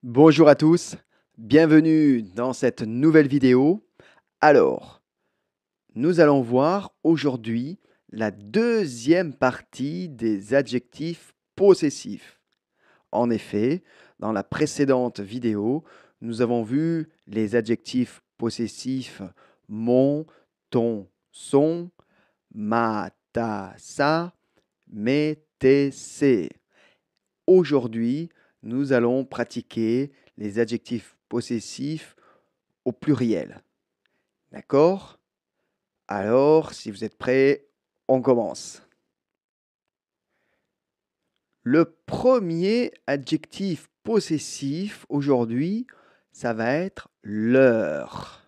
Bonjour à tous, bienvenue dans cette nouvelle vidéo. Alors, nous allons voir aujourd'hui la deuxième partie des adjectifs possessifs. En effet, dans la précédente vidéo, nous avons vu les adjectifs possessifs mon, ton, son, ma, ta, sa, mes, tes, ses. Aujourd'hui, nous allons pratiquer les adjectifs possessifs au pluriel. D'accord? Alors, si vous êtes prêts, on commence. Le premier adjectif possessif aujourd'hui, ça va être l'heure.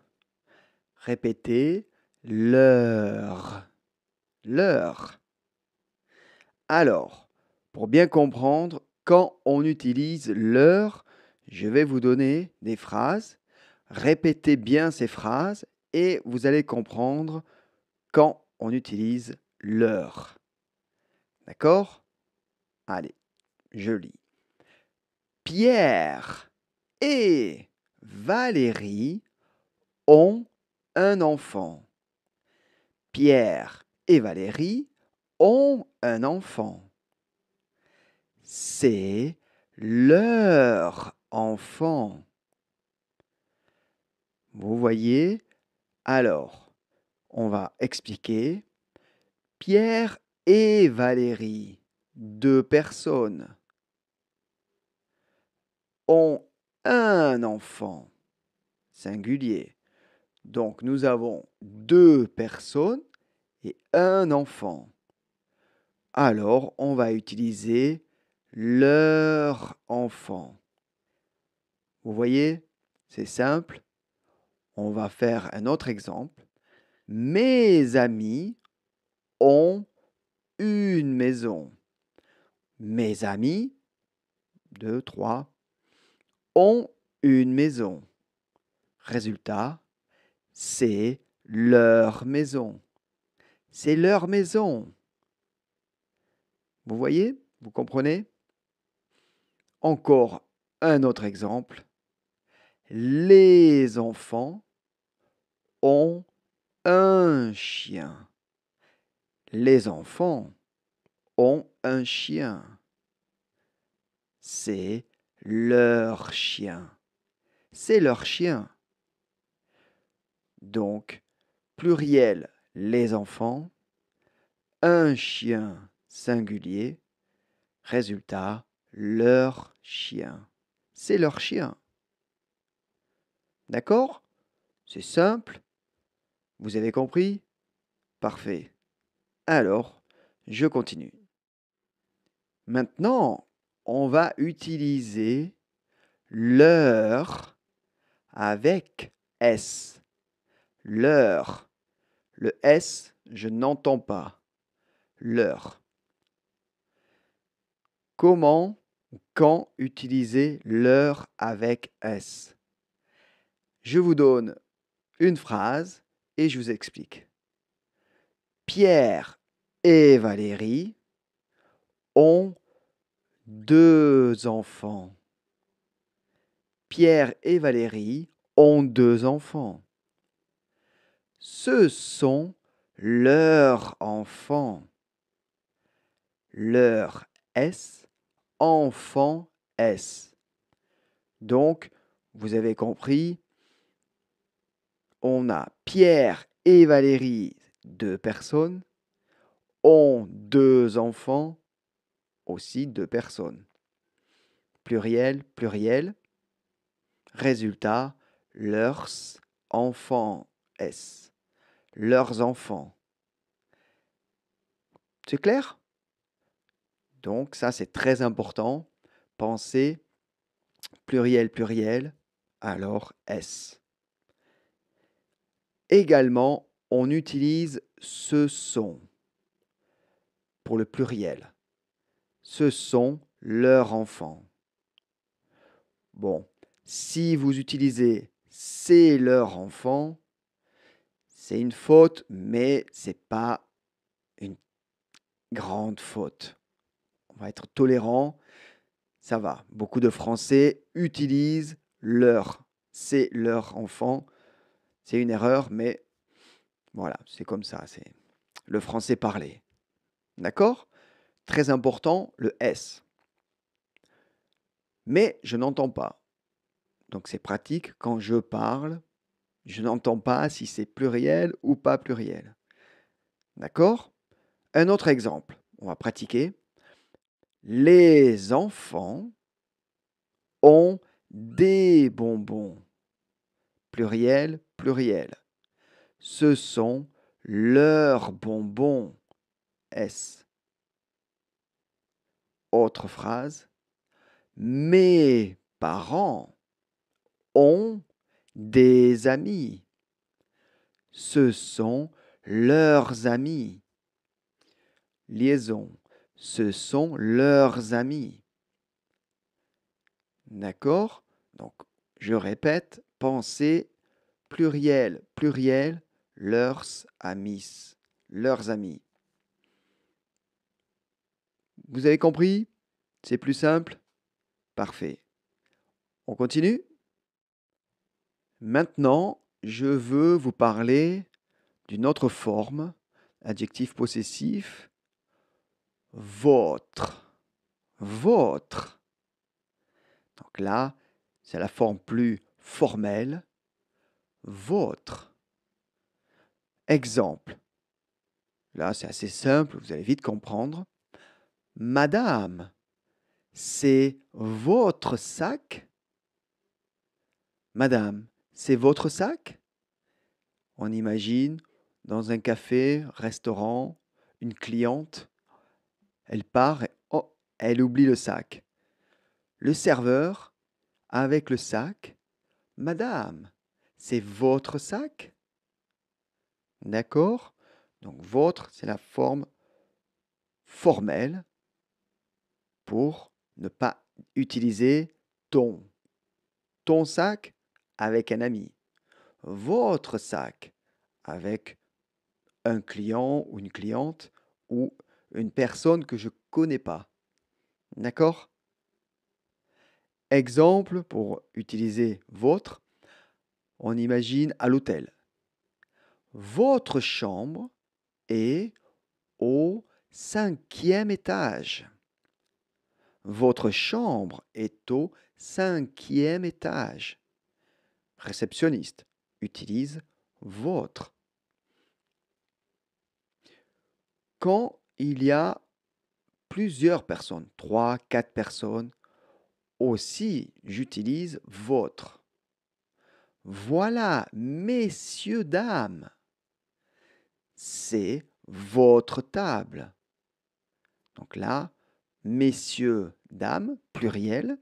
Répétez, l'heure. L'heure. Alors, pour bien comprendre, quand on utilise l'heure, je vais vous donner des phrases. Répétez bien ces phrases et vous allez comprendre quand on utilise l'heure. D'accord? Allez, je lis. Pierre et Valérie ont un enfant. Pierre et Valérie ont un enfant. C'est leur enfant. Vous voyez? Alors, on va expliquer. Pierre et Valérie, deux personnes, ont un enfant, singulier. Donc, nous avons deux personnes et un enfant. Alors, on va utiliser leur enfant. Vous voyez? C'est simple. On va faire un autre exemple. Mes amis ont une maison. Mes amis, 2, 3, ont une maison. Résultat, c'est leur maison. C'est leur maison. Vous voyez? Vous comprenez? Encore un autre exemple. Les enfants ont un chien. Les enfants ont un chien. C'est leur chien. C'est leur chien. Donc, pluriel, les enfants, un chien singulier, résultat, leur chien. C'est leur chien. D'accord? C'est simple. Vous avez compris? Parfait. Alors, je continue. Maintenant, on va utiliser leur avec S. Leur. Le S, je n'entends pas. Leur. Comment ou quand utiliser leur avec S? Je vous donne une phrase et je vous explique. Pierre et Valérie ont deux enfants. Pierre et Valérie ont deux enfants. Ce sont leurs enfants. Leur S, enfant S. Donc, vous avez compris, on a Pierre et Valérie, deux personnes, ont deux enfants, aussi deux personnes. Pluriel, pluriel. Résultat, leurs enfants S. Leurs enfants. C'est clair? Donc ça, c'est très important. Pensez pluriel, pluriel, alors S. Également, on utilise ce sont pour le pluriel. Ce sont leurs enfants. Bon, si vous utilisez c'est leur enfant, c'est une faute, mais ce n'est pas une grande faute. On va être tolérant. ça va. Beaucoup de Français utilisent leur. C'est leur enfant. C'est une erreur, mais voilà, c'est comme ça. C'est le français parlé. D'accord? Très important, le S. Mais je n'entends pas. Donc c'est pratique quand je parle. Je n'entends pas si c'est pluriel ou pas pluriel. D'accord? Un autre exemple. On va pratiquer. Les enfants ont des bonbons. Pluriel, pluriel. Ce sont leurs bonbons. S. Autre phrase. Mes parents ont des amis. Ce sont leurs amis. Liaison. Ce sont leurs amis. D'accord? Donc, je répète, pensez pluriel, pluriel, leurs amis. Leurs amis. Vous avez compris? C'est plus simple? Parfait. On continue? Maintenant, je veux vous parler d'une autre forme, adjectif possessif, votre. Votre. Donc là, c'est la forme plus formelle, votre. Exemple. Là, c'est assez simple, vous allez vite comprendre. Madame, c'est votre sac? Madame, c'est votre sac? On imagine dans un café, restaurant, une cliente, elle part et oh, elle oublie le sac. Le serveur, avec le sac, Madame, c'est votre sac? D'accord? Donc votre, c'est la forme formelle pour ne pas utiliser ton. Ton sac avec un ami. Votre sac avec un client ou une cliente ou une personne que je ne connais pas. D'accord? Exemple pour utiliser votre, on imagine à l'hôtel. Votre chambre est au 5e étage. Votre chambre est au 5e étage. Réceptionniste utilise votre. Quand il y a plusieurs personnes, 3, 4 personnes, aussi j'utilise votre. Voilà, messieurs, dames, c'est votre table. Donc là, messieurs, dames, pluriel,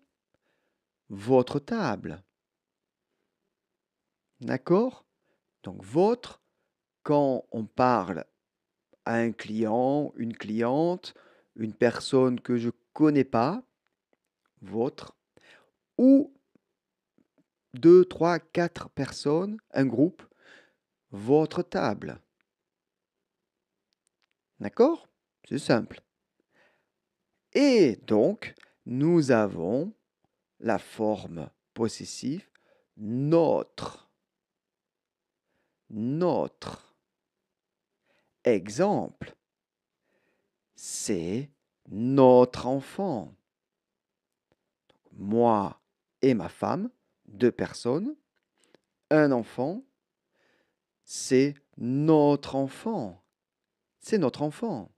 votre table. D'accord? Donc votre, quand on parle à un client, une cliente, une personne que je ne connais pas, votre, ou 2, 3, 4 personnes, un groupe, votre table. D'accord? C'est simple. Et donc, nous avons la forme possessive notre. Notre. Exemple. C'est notre enfant. Moi et ma femme, 2 personnes, un enfant, c'est notre enfant. C'est notre enfant.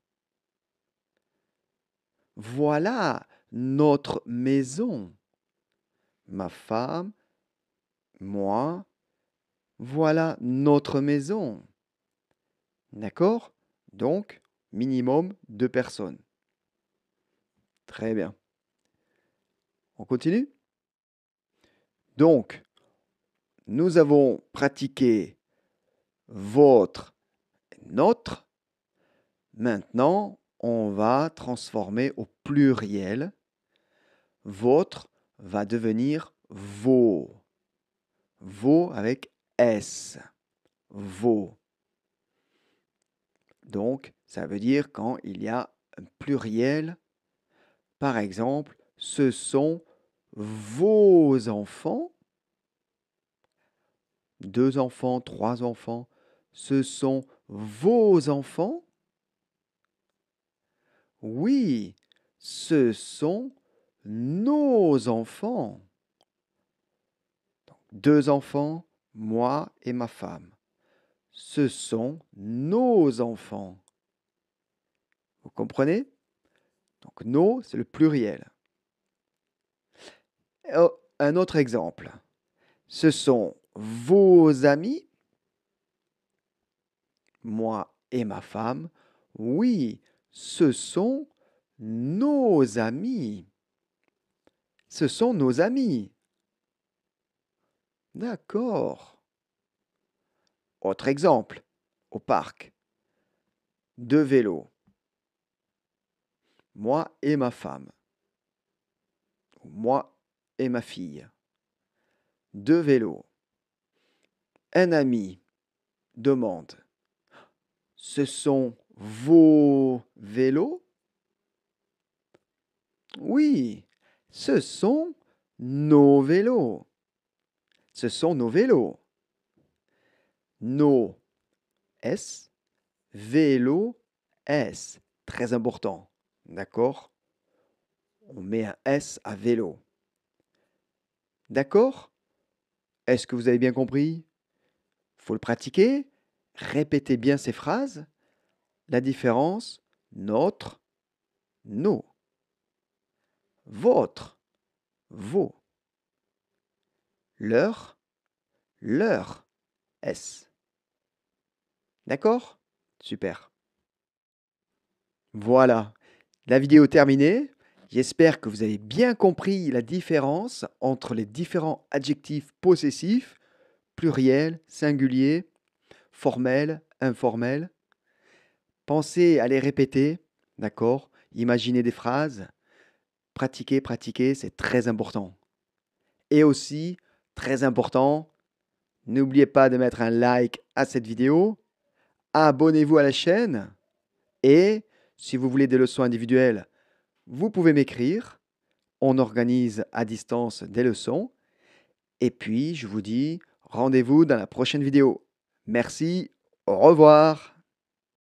Voilà notre maison. Ma femme, moi, voilà notre maison. D'accord? Donc, minimum 2 personnes. Très bien. On continue? Donc, nous avons pratiqué votre, notre. Maintenant, on va transformer au pluriel. Votre va devenir vos. Vos avec S. Vos. Donc, ça veut dire quand il y a un pluriel, par exemple, ce sont vos enfants. 2 enfants, 3 enfants, ce sont vos enfants. Oui, ce sont nos enfants. 2 enfants, moi et ma femme. Ce sont nos enfants. Vous comprenez? Donc, nos, c'est le pluriel. Oh, un autre exemple. Ce sont vos amis, moi et ma femme. Oui, ce sont nos amis. Ce sont nos amis. D'accord. Autre exemple. Au parc. 2 vélos. Moi et ma femme. Moi et ma fille. 2 vélos. Un ami demande: ce sont vos vélos? Oui, ce sont nos vélos. Ce sont nos vélos. Nos S, vélo S. Très important. D'accord? On met un S à vélo. D'accord? Est-ce que vous avez bien compris? Il faut le pratiquer. Répétez bien ces phrases. La différence, notre, nos. Votre, vos. Leur, S. D'accord? Super. Voilà, la vidéo est terminée. J'espère que vous avez bien compris la différence entre les différents adjectifs possessifs, pluriel, singulier, formel, informel. Pensez à les répéter, d'accord? Imaginez des phrases. Pratiquez, pratiquez, c'est très important. Et aussi, très important, n'oubliez pas de mettre un like à cette vidéo. Abonnez-vous à la chaîne. Et si vous voulez des leçons individuelles, vous pouvez m'écrire. On organise à distance des leçons. Et puis, je vous dis rendez-vous dans la prochaine vidéo. Merci, au revoir.